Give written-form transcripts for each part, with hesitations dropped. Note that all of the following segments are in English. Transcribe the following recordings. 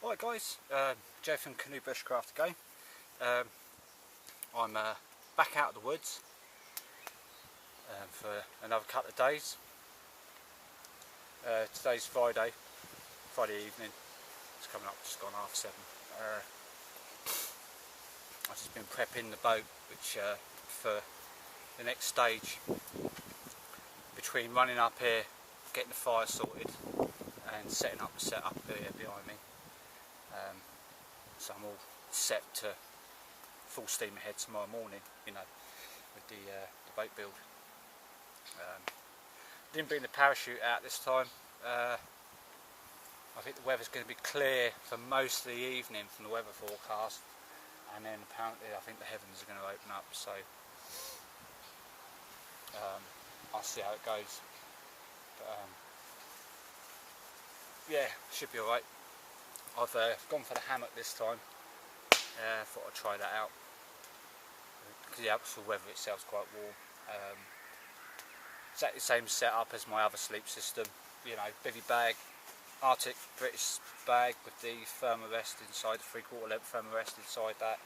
Hi guys, Joe from Canoe Bushcraft again. I'm back out of the woods for another couple of days. Today's Friday evening. It's coming up, just gone 7:30. I've just been prepping the boat, which for the next stage between running up here, getting the fire sorted, and setting up the setup here behind me. So I'm all set to full steam ahead tomorrow morning, with the boat build. Didn't bring the parachute out this time. I think the weather's going to be clear for most of the evening from the weather forecast, and then apparently I think the heavens are going to open up, so I'll see how it goes. But, yeah, should be alright. I've gone for the hammock this time. Thought I'd try that out because the actual weather itself is quite warm. Exactly the same setup as my other sleep system. Bivy bag, Arctic British bag with the thermal rest inside, the 3/4 length thermal rest inside that,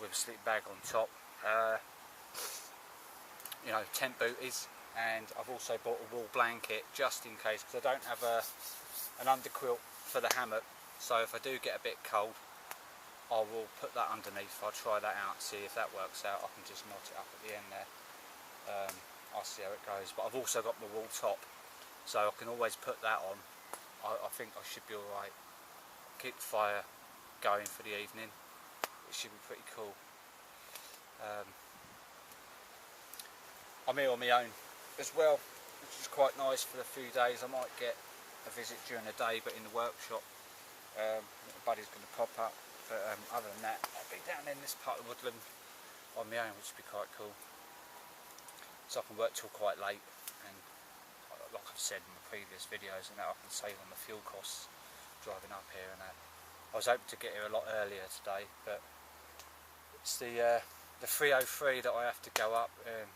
with a sleep bag on top. Tent booties, and I've also bought a wool blanket just in case, because I don't have an underquilt for the hammock. So if I do get a bit cold, I will put that underneath. I'll try that out, see if that works out. I can just knot it up at the end there. I'll see how it goes. But I've also got my wool top, so I can always put that on. I think I should be alright. Keep the fire going for the evening. It should be pretty cool. I'm here on my own as well, which is quite nice for a few days. I might get a visit during the day, but in the workshop. My buddy's going to pop up, but other than that, I'll be down in this part of the woodland on my own, which would be quite cool. So I can work till quite late, and like I've said in the previous videos, and that I can save on the fuel costs driving up here and that. I was hoping to get here a lot earlier today, but it's the 303 that I have to go up, and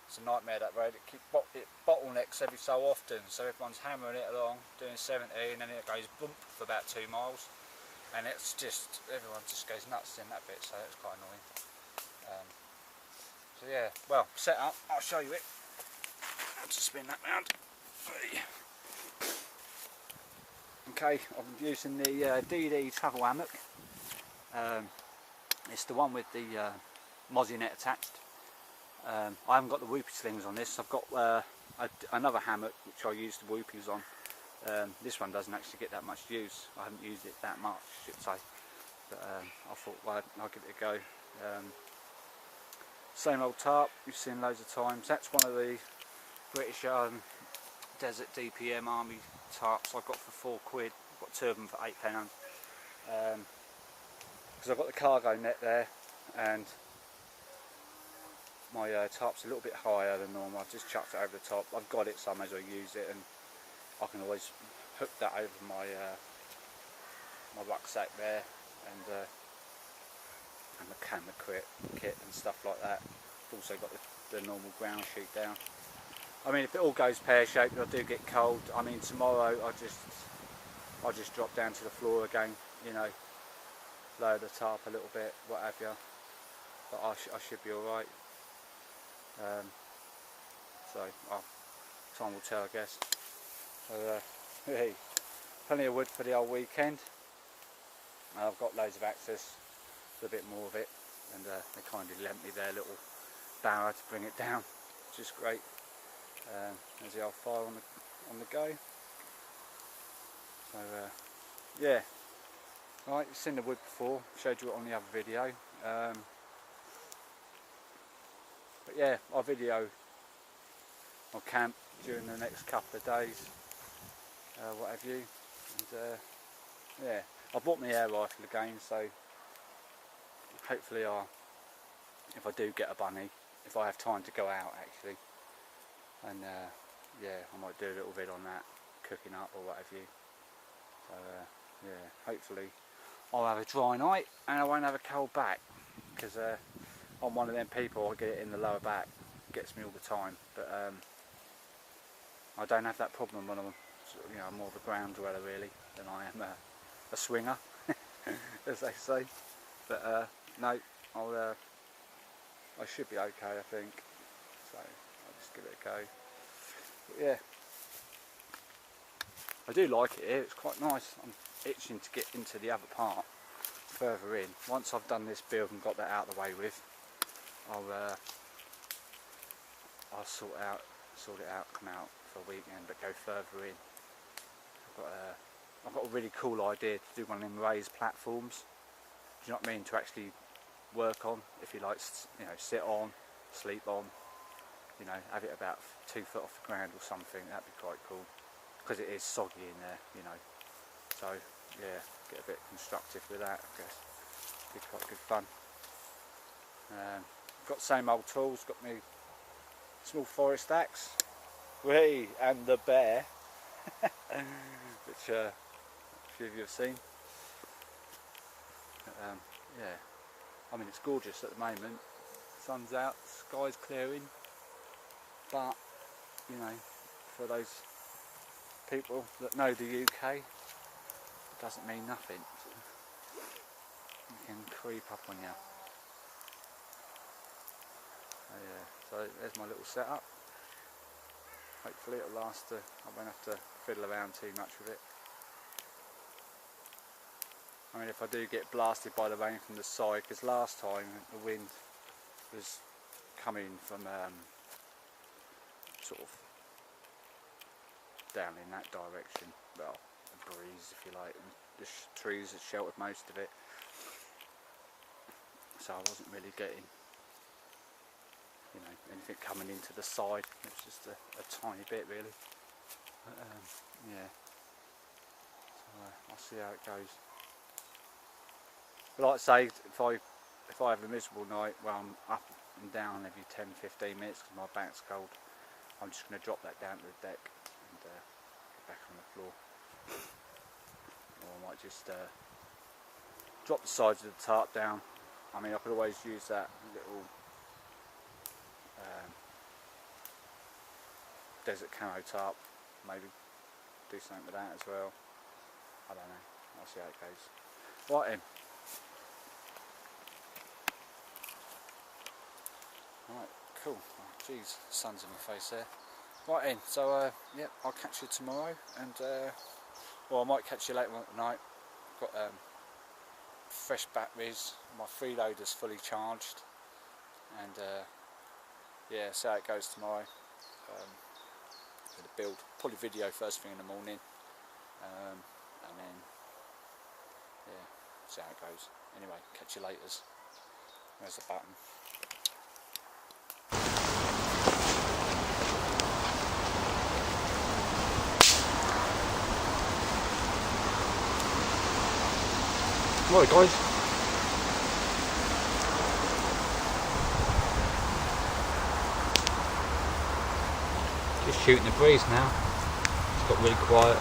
it's a nightmare, that road. It bottlenecks every so often, so everyone's hammering it along, doing 70, and then it goes bump for about 2 miles, and it's just, everyone just goes nuts in that bit, so it's quite annoying. So yeah, well, set up, I'll show you it. I'll just spin that round. Okay, I'm using the DD travel hammock. It's the one with the mozzie net attached. I haven't got the whoopie slings on this. I've got another hammock which I use the whoopies on. This one doesn't actually get that much use. I haven't used it that much, I should say. But I thought, well, I'll give it a go. Same old tarp you've seen loads of times. That's one of the British Desert DPM Army tarps I got for £4. I've got 2 of them for £8. Because I've got the cargo net there, and my tarp's a little bit higher than normal. I've just chucked it over the top. I've got it, so I may as well use it, and I can always hook that over my my rucksack there, and the camera kit and stuff like that. I've also got the normal ground sheet down. I mean, if it all goes pear-shaped, I do get cold. I mean, tomorrow I'll just drop down to the floor again, lower the tarp a little bit, what have you. But I should be alright. So time will tell, I guess. So hey, plenty of wood for the old weekend. I've got loads of access to a bit more of it, and they kindly lent me their little barrow to bring it down, which is great. There's the old fire on the go. So yeah, right, you've seen the wood before, showed you it on the other video. But yeah, I'll video my camp during the next couple of days, what have you. And yeah, I bought my air rifle again, so hopefully if I do get a bunny, if I have time to go out actually, and yeah, I might do a little vid on that, cooking up or what have you. So yeah, hopefully I'll have a dry night and I won't have a cold back, because I'm one of them people, I get it in the lower back, it gets me all the time, but I don't have that problem when I'm you know, I'm more of a ground dweller really than I am a swinger, as they say. But no, I should be okay, I think. So I'll just give it a go. But yeah, I do like it here. It's quite nice. I'm itching to get into the other part further in. Once I've done this build and got that out of the way with, I'll sort it out, come out for a weekend, but go further in. I've got a really cool idea to do one of them raised platforms. Do you know what I mean? To actually work on, if you like, you know, sit on, sleep on, you know, have it about 2 foot off the ground or something. That'd be quite cool, because it is soggy in there, you know. So yeah, get a bit constructive with that, I guess. Be quite good fun. Got the same old tools. Got me small forest axe, and the bear, which a few of you have seen. Yeah, I mean, it's gorgeous at the moment. Sun's out, sky's clearing, but you know, for those people that know the UK, it doesn't mean nothing. It can creep up on you. Yeah, so there's my little setup. Hopefully it'll last. I won't have to fiddle around too much with it. I mean, if I do get blasted by the rain from the side, because last time the wind was coming from sort of down in that direction, well, a breeze if you like, and the trees had sheltered most of it, so I wasn't really getting, you know, anything coming into the side. It was just a tiny bit really. But, yeah, so I'll see how it goes. But like I say, if I have a miserable night where I'm up and down every 10-15 minutes because my back's cold, I'm just going to drop that down to the deck and get back on the floor. Or I might just drop the sides of the tarp down. I mean, I could always use that little desert canoe tarp, maybe do something with that as well. I don't know, I'll see how it goes. Right then. Right, cool. Oh, geez, the sun's in my face there. Right then, so yeah, I'll catch you tomorrow, and well, I might catch you later on tonight. I've got fresh batteries, my freeloader's fully charged, and yeah, see how it goes tomorrow. Gonna build, probably video first thing in the morning, and then yeah, see how it goes. Anyway, catch you later. There's the button. Right guys, just shooting the breeze now. It's got really quiet,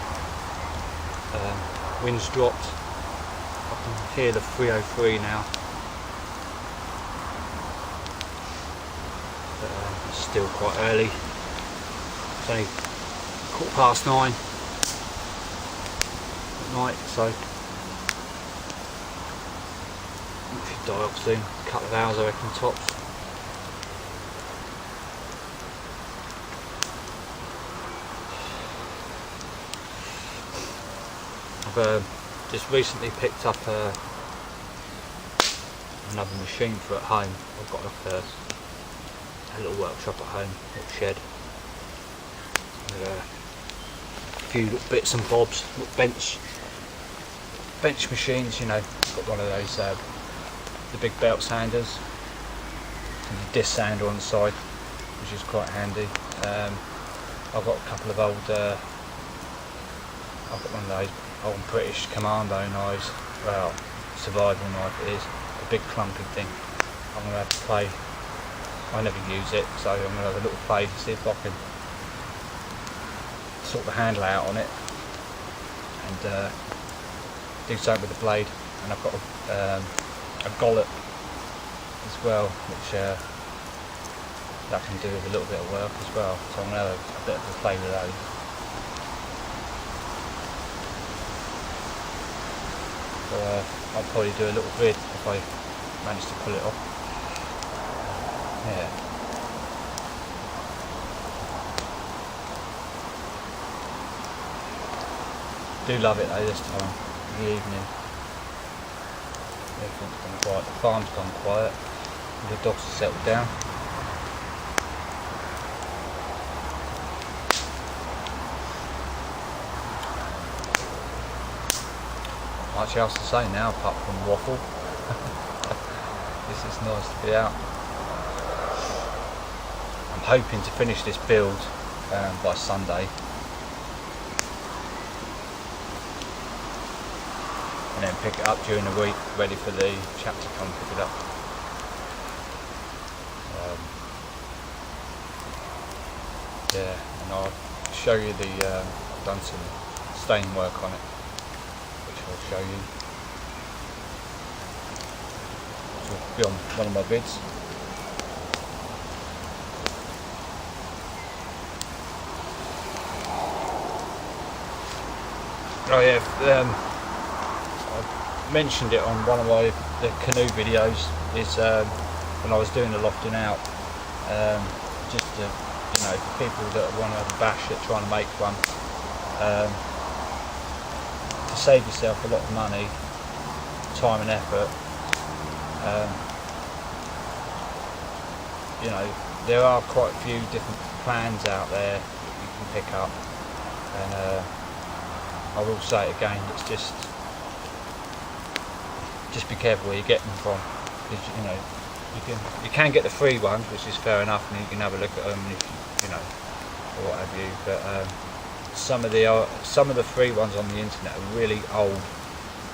wind's dropped, I can hear the 303 now, but it's still quite early. It's only 9:15 at night, so should die off soon, a couple of hours I reckon tops. I've just recently picked up another machine for at home. I've got like a little workshop at home, a little shed, with a few little bits and bobs, little bench machines, you know. I've got one of those the big belt sanders and the disc sander on the side, which is quite handy. I've got a couple of old, I've got one of those old British Commando knives, well, survival knife it is, a big clunky thing. I'm going to have to play, I never use it, so I'm going to have a little play to see if I can sort the handle out on it and do something with the blade. And I've got a gollop as well, which that can do with a little bit of work as well, so I'm going to have a bit of a play with those. So I'll probably do a little vid if I manage to pull it off. Yeah. Do love it though this time, in the evening. Everything's gone quiet, the farm's gone quiet, the dogs have settled down. Not much else to say now apart from waffle. This is nice to be out. I'm hoping to finish this build by Sunday. And then pick it up during the week, ready for the chap to come pick it up. Yeah, and I'll show you I've done some stain work on it, which I'll show you. Which will be on one of my vids. Oh yeah, I mentioned it on one of the canoe videos, is when I was doing the lofting out, just to, you know, for people that want to have a bash at trying to make one, to save yourself a lot of money, time and effort. You know, there are quite a few different plans out there that you can pick up, and I will say it again, it's just be careful where you get them from, because you know you can get the free ones, which is fair enough, and you can have a look at them if you know, or what have you. But some of the free ones on the internet are really old,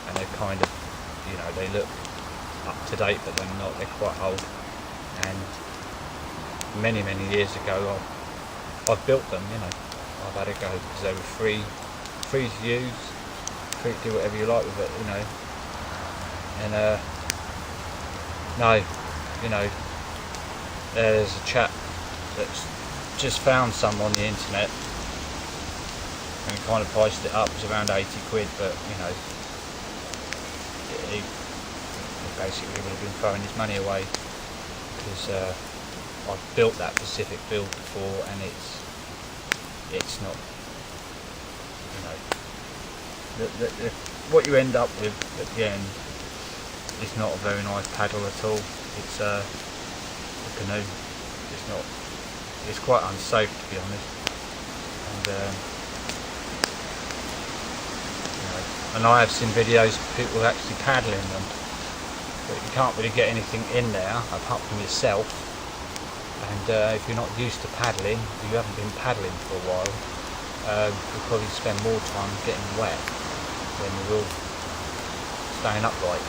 and they're kind of, you know, they look up to date, but they're not. They're quite old, and many years ago I've built them. You know, I've had a go because they were free to use, free to do whatever you like with it. You know. And no, you know, there's a chap that's just found some on the internet and kind of priced it up. It was around 80 quid, but you know, he basically would have been throwing his money away, because I've built that specific build before, and it's not, you know, what you end up with at the end. It's not a very nice paddle at all. It's a canoe. It's not. It's quite unsafe, to be honest. And you know, and I have seen videos of people actually paddling them, but you can't really get anything in there apart from yourself. And if you're not used to paddling, if you haven't been paddling for a while, you'll probably spend more time getting wet than you will staying upright.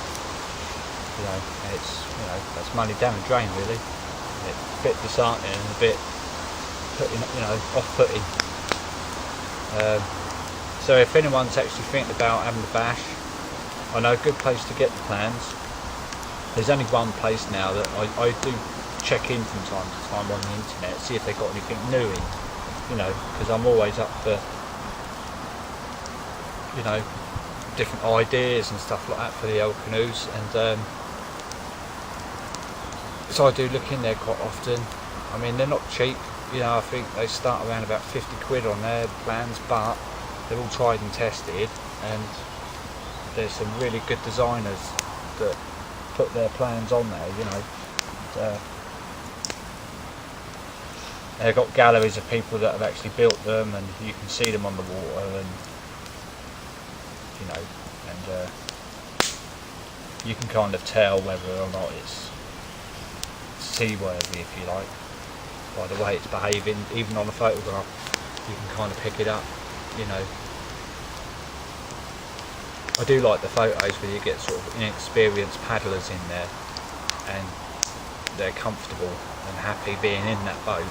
You know, and it's, you know, that's money down the drain really. It's a bit disheartening and a bit putting, you know, off-putting. So if anyone's actually thinking about having a bash, I know a good place to get the plans. There's only one place now that I do check in from time to time on the internet, see if they've got anything new in, you know, because I'm always up for, you know, different ideas and stuff like that for the old canoes, and so I do look in there quite often. I mean, they're not cheap, you know, I think they start around about 50 quid on their plans, but they're all tried and tested, and there's some really good designers that put their plans on there, you know. They've got galleries of people that have actually built them, and you can see them on the water, and you know, and you can kind of tell whether or not it's seaworthy, if you like, by the way it's behaving. Even on a photograph you can kind of pick it up, you know. I do like the photos where you get sort of inexperienced paddlers in there and they're comfortable and happy being in that boat,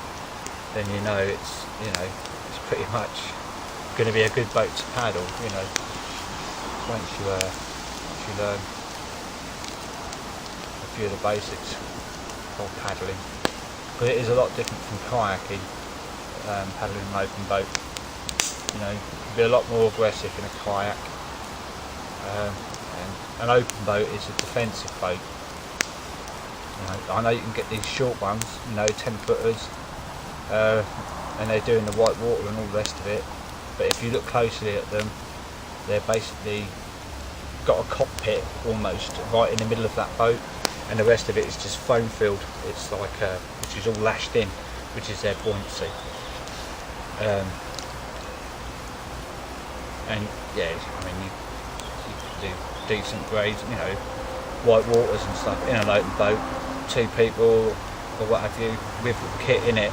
then you know it's, you know, it's pretty much going to be a good boat to paddle, you know, once you learn a few of the basics of paddling. But it is a lot different from kayaking, paddling an open boat. You know, you can be a lot more aggressive in a kayak, And an open boat is a defensive boat. I know you can get these short ones, 10-footers, and they're doing the white water and all the rest of it. But if you look closely at them, they're basically got a cockpit almost right in the middle of that boat, and the rest of it is just foam filled. It's like which is all lashed in, which is their buoyancy. And yeah, I mean you can do decent grades, white waters and stuff in an open boat, 2 people or what have you, with the kit in it.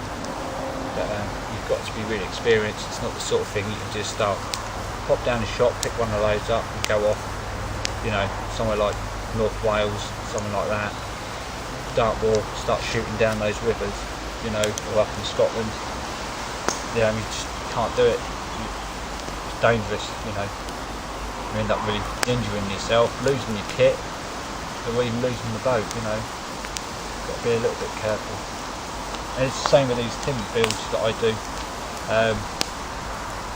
But you've got to be really experienced. It's not the sort of thing you can just start, pop down the shop, pick one of those up and go off, somewhere like North Wales, something like that, Dartmoor, start shooting down those rivers, or up in Scotland. You just can't do it. It's dangerous, You end up really injuring yourself, losing your kit, or even losing the boat, Got to be a little bit careful. And it's the same with these timber builds that I do. I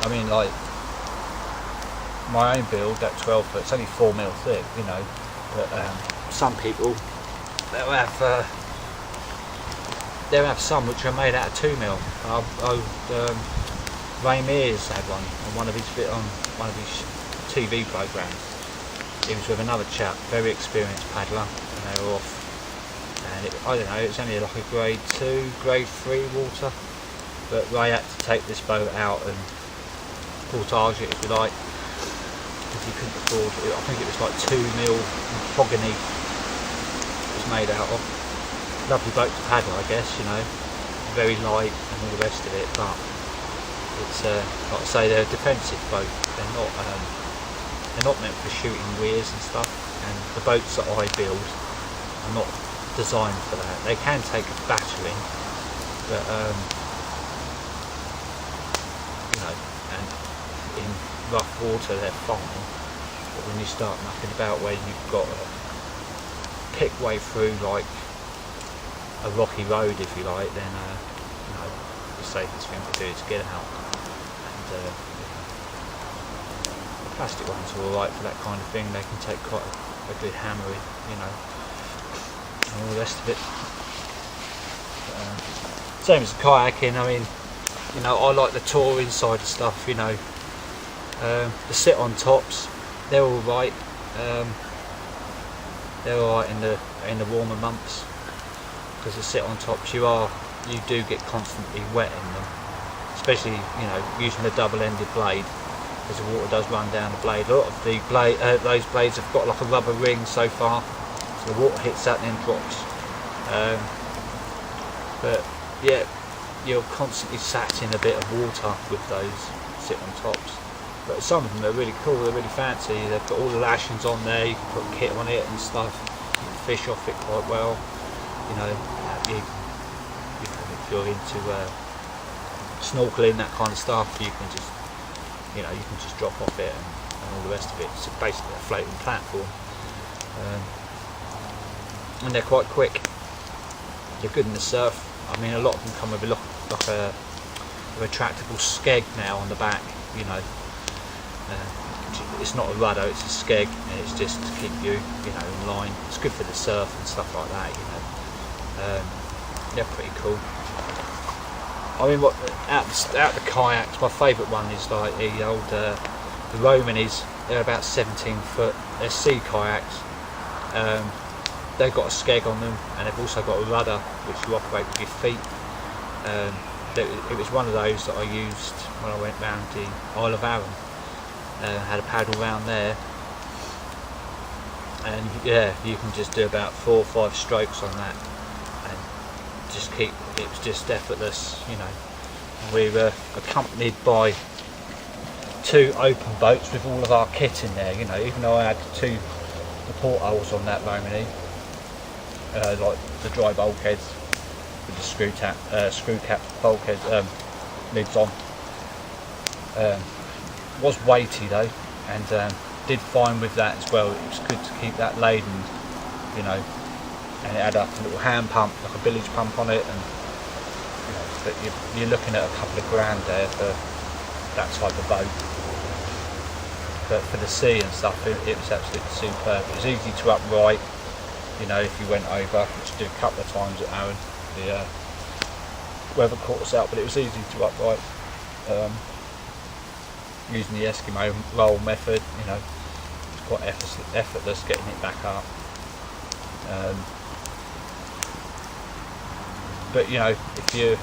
mean, like my own build, that 12 foot, it's only 4 mil thick, But some people, they'll have some which are made out of 2 mil. Ray Mears had one on one of his TV programs. He was with another chap, very experienced paddler, and they were off. And I don't know, it's only like a grade 2, grade 3 water. But Ray had to take this boat out and portage it, if you like, because he couldn't afford it. I think it was like 2 mil mahogany it was made out of. Lovely boat to paddle, I guess, very light and all the rest of it, but it's like I say, they're a defensive boat. They're not meant for shooting weirs and stuff, and the boats that I build are not designed for that. They can take a battering, but and in rough water they're fine, but when you start mucking about where you've got to pick way through like a rocky road, if you like, then the safest thing to do is get out. And the plastic ones are alright for that kind of thing. They can take quite a good hammering, and all the rest of it. Same as kayaking. I mean, I like the touring side of stuff. The sit-on tops, they're all right. They're all right in the warmer months, because the sit-on tops you do get constantly wet in them, especially using the double-ended blade, because the water does run down the blade. A lot of the those blades have got like a rubber ring so far, so the water hits that and then drops. But yeah, you're constantly sat in a bit of water with those sit-on tops. But some of them are really cool, they're really fancy. They've got all the lashings on there, you can put kit on it and stuff, you can fish off it quite well. If you're into snorkeling, that kind of stuff, you can just drop off it and all the rest of it. It's basically a floating platform, and they're quite quick. They're good in the surf. I mean, a lot of them come with a retractable skeg now on the back. It's not a rudder, it's a skeg, and it's just to keep you, in line. It's good for the surf and stuff like that. They're pretty cool. I mean, out the kayaks, my favourite one is like the old the Romanis. They're about 17 foot. They're sea kayaks. They've got a skeg on them, and they've also got a rudder which you operate with your feet. It was one of those that I used when I went round the Isle of Arran. Had a paddle round there, and yeah, you can just do about 4 or 5 strokes on that, and it was just effortless. We were accompanied by 2 open boats with all of our kit in there. Even though I had the portholes on that Romany, like the dry bulkheads with the screw cap bulkhead lids on. Was weighty though, and did fine with that as well. It was good to keep that laden, and it had a little hand pump, like a bilge pump on it, and but you're looking at a couple of grand there for that type of boat. but for the sea and stuff, it was absolutely superb. It was easy to upright, you know, if you went over, which I did a couple of times at Arran. The weather caught us out, but it was easy to upright. Using the Eskimo roll method, you know, it's quite effortless getting it back up. But you know, if you're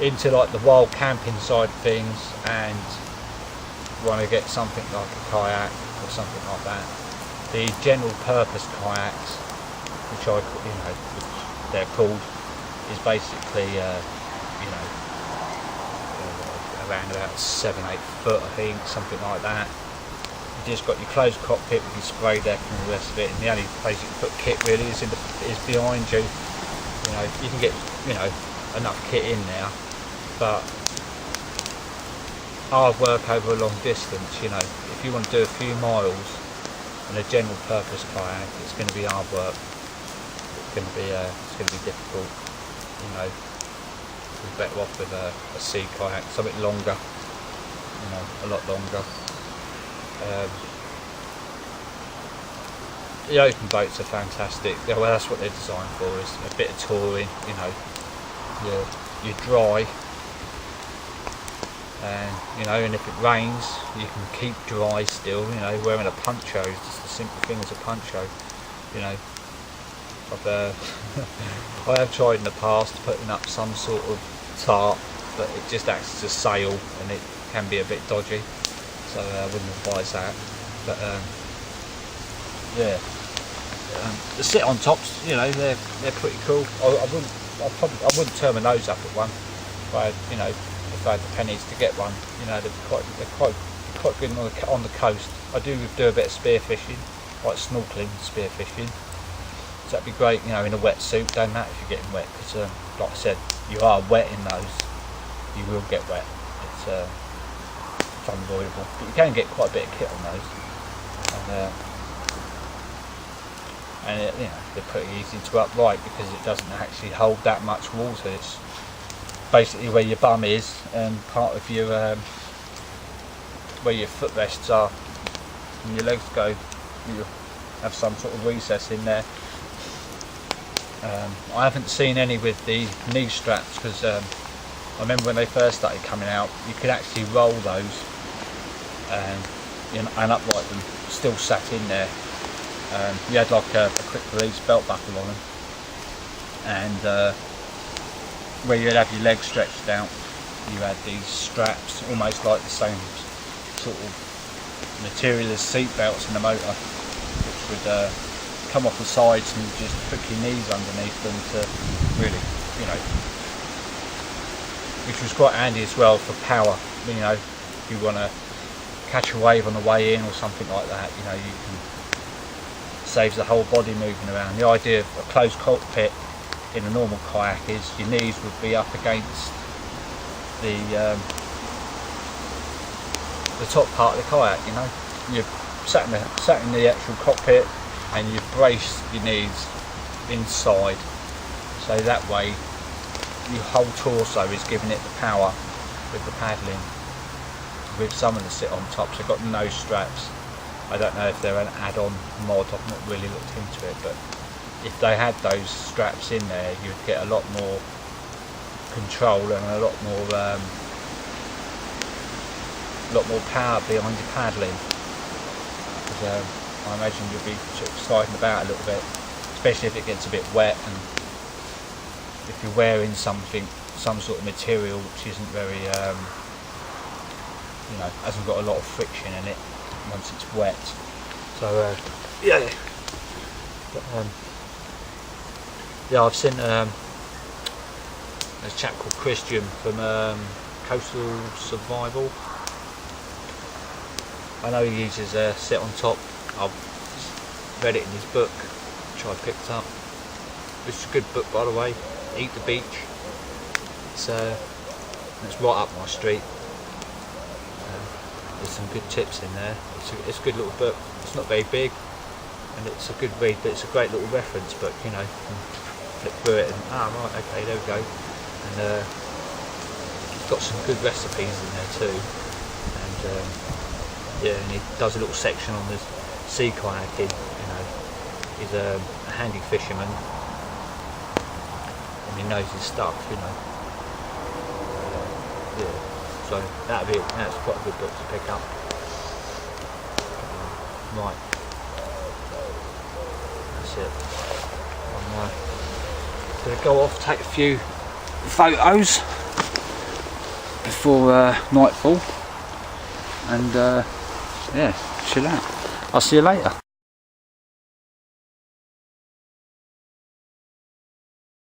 into like the wild camping side of things and want to get something like a kayak or something like that, the general purpose kayaks, which which they're called, is basically you know, around about 7-8 foot, I think, something like that. You just got your closed cockpit with your spray deck and all the rest of it, and the only place you can put kit really is behind you. You know, you can get, you know, enough kit in there, but hard work over a long distance. You know, if you want to do a few miles in a general purpose kayak, it's going to be hard work. It's going to be difficult. You know, you're better off with a sea kayak, something longer. You know, a lot longer. The open boats are fantastic. Well, that's what they're designed for, is a bit of touring. You know, you're dry, and you know, and if it rains, you can keep dry still. You know, wearing a poncho is just a simple thing as a poncho. You know, I have tried in the past putting up some sort of tarp, but it just acts as a sail, and it can be a bit dodgy. So I wouldn't advise that. But yeah. The sit on tops, you know, they're pretty cool. I wouldn't turn my nose up at one, but you know, if I had the pennies to get one. You know, they're quite good on the coast. I do a bit of spearfishing, like snorkeling, spearfishing. So that'd be great, you know, in a wetsuit. Don't matter if you're getting wet, because like I said, you are wet in those. You will get wet. It's unavoidable, but you can get quite a bit of kit on those. And you know, they're pretty easy to upright because it doesn't actually hold that much water. It's basically where your bum is and part of your where your footrests are, and your legs go. You have some sort of recess in there. I haven't seen any with the knee straps, because I remember when they first started coming out, you could actually roll those and upright them, still sat in there. You had like a quick release belt buckle on them, and where you'd have your legs stretched out, you had these straps, almost like the same sort of material as seat belts in the motor, which would come off the sides and just hook your knees underneath them to really, you know, which was quite handy as well for power. You know, if you want to catch a wave on the way in or something like that, you know, you can, saves the whole body moving around. The idea of a closed cockpit in a normal kayak is your knees would be up against the top part of the kayak. You know, you're sat in the actual cockpit, and you brace your knees inside, so that way your whole torso is giving it the power with the paddling. With some of the sit on tops, they've got no straps. I don't know if they're an add-on mod, I've not really looked into it, but if they had those straps in there, you'd get a lot more control and a lot more power behind your paddling. Because I imagine you'll be sort of sliding about a little bit, especially if it gets a bit wet, and if you're wearing some sort of material which isn't very, you know, hasn't got a lot of friction in it once it's wet. So yeah. But, yeah, I've seen a chap called Christian from Coastal Survival. I know he uses a sit on top. I've read it in his book, which I picked up. It's a good book, by the way. Eat the Beach. It's right up my street. There's some good tips in there. It's a good little book. It's not very big, and it's a good read, but it's a great little reference book. You know, you can flip through it and right, okay, there we go. And it's got some good recipes in there too. And Yeah, and he does a little section on the sea kayaking. You know, he's a handy fisherman, and he knows his stuff. You know. Yeah. So that's quite a good book to pick up. Right. That's it. I'm gonna go off, take a few photos before nightfall, and yeah, chill out. I'll see you later.